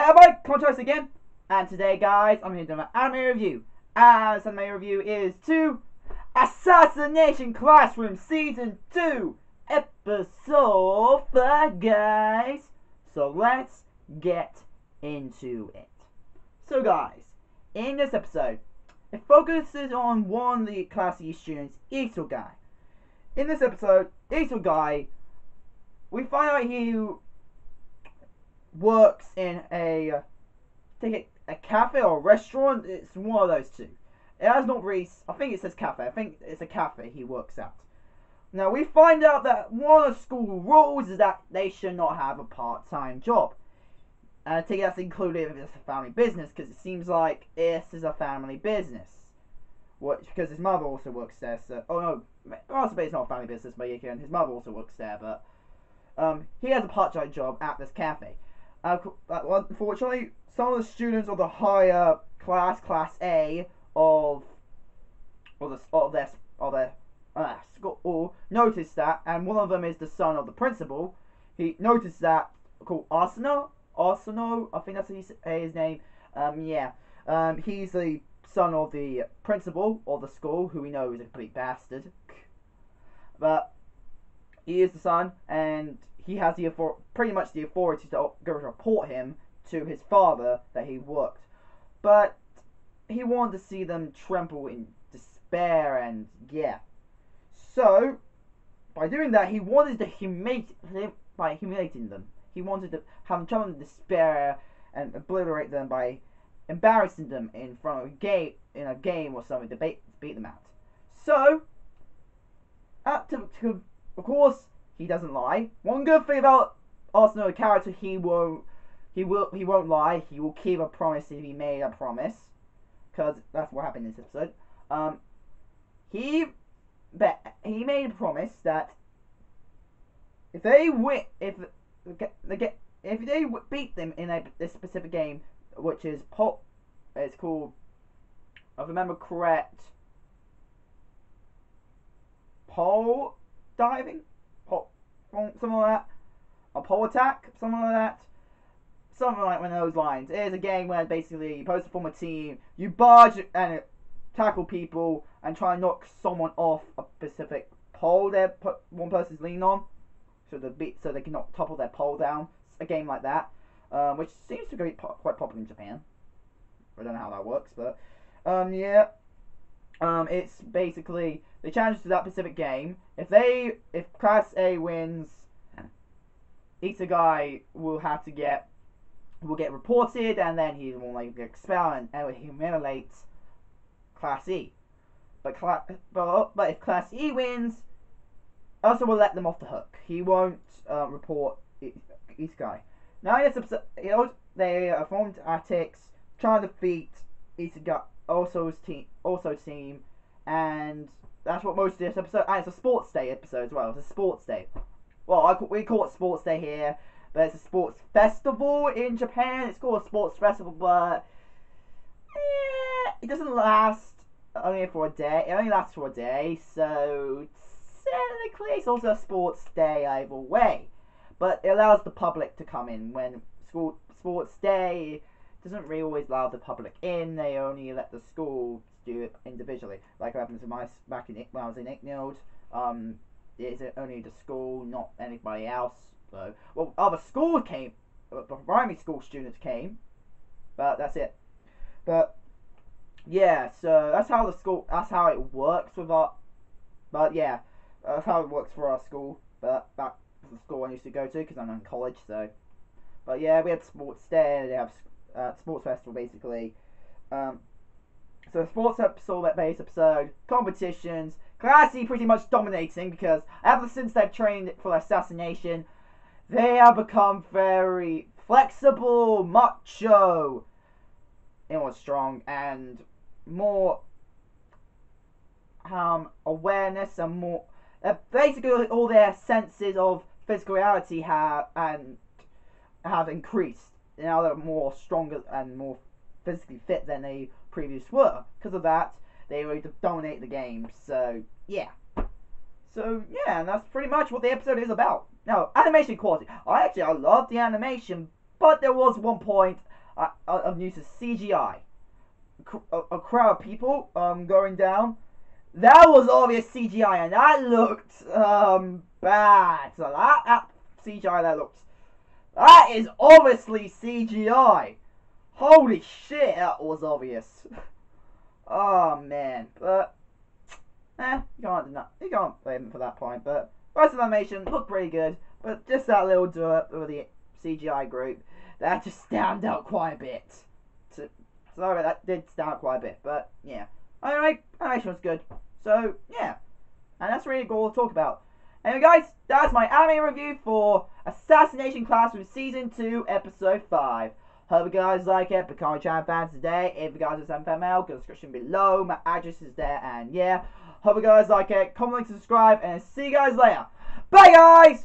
Hello, Contrast again, and today, guys, I'm here to do an anime review. As anime review is to Assassination Classroom Season 2, Episode 5, guys. So let's get into it. So, guys, in this episode, it focuses on one of the Class E students, Isogai. In this episode, Isogai, we find out he works in a cafe or a restaurant. It's one of those two. It has not really. I think it says cafe. I think it's a cafe he works at. Now we find out that one of the school rules is that they should not have a part-time job. And I think that's included if it's a family business, because it seems like this is a family business. Because his mother also works there. So, oh no, possibly it's not a family business, but his mother also works there. But he has a part-time job at this cafe. Unfortunately, some of the students of the higher class A of their school, noticed that, and one of them is the son of the principal. He noticed that, called Arsenal, I think that's his name. He's the son of the principal of the school, who we know is a complete bastard. But he is the son, and he has pretty much the authority to go report him to his father that he worked. But he wanted to see them tremble in despair, and yeah. So, by doing that, he wanted to humiliating them. He wanted to have them tremble in despair and obliterate them by embarrassing them in front of a game or something to beat them out. So, of course, he doesn't lie. One good thing about Arsenal, the character, he won't lie. He will keep a promise if he made a promise, because that's what happened in this episode. He made a promise that if they beat them in this specific game, which is it's called, if I remember correct, pole diving. Something like that, a pole attack, something like that, something like one of those lines. It is a game where basically you're supposed to form a team, you barge and tackle people and try and knock someone off a specific pole one person's leaning on, so they can not topple their pole down. A game like that, which seems to be quite popular in Japan. I don't know how that works, but it's basically the challenge to that specific game. If Class A wins, Isogai will get reported, and then he will get expelled and will humiliate Class E. But if Class E wins, also will let them off the hook. He won't report Isogai. Now in this episode, they are formed attics trying to defeat Isogai also team, and that's what most of this episode. And it's a sports day episode as well. It's a sports day. Well, we call it sports day here, but it's a sports festival in Japan. It's called a sports festival, but it doesn't last only for a day. It only lasts for a day, so technically it's also a sports day either way. But it allows the public to come in. When sports day doesn't really always allow the public in. They only let the school do it individually. Like what happened to when I was in Icknield. It's only the school, not anybody else. So, well, other schools came, primary school students came, but that's it. But yeah, so that's how it works with our. But yeah, that's how it works for our school. But that's the school I used to go to because I'm in college. So, but yeah, we had sports day. They have sports festival basically. So sports based episode, competitions, Class E pretty much dominating, because ever since they've trained for Assassination, they have become very flexible, macho, strong, and more awareness, and more basically all their senses of physical reality have increased. Now they're more stronger and more physically fit than they previously were. Because of that, they were able to dominate the game. So yeah, and that's pretty much what the episode is about. Now, animation quality. I love the animation, but there was one point I'm used to CGI. A crowd of people going down. That was obvious CGI, and that looked bad. So that CGI that is obviously CGI. Holy shit, that was obvious. Oh man, but you can't blame him for that point. But the rest of the animation looked pretty good, but just that little dirt with the CGI group that just stand out quite a bit. Sorry, that did stand out quite a bit, but yeah. Anyway, animation was good. So yeah, and that's really cool to talk about. Anyway, guys, that's my anime review for Assassination Classroom Season 2, Episode 5. Hope you guys like it. Become a channel fans today. If you guys are some fan mail, go to the description below. My address is there, and yeah. Hope you guys like it. Comment, like, subscribe, and see you guys later. Bye, guys!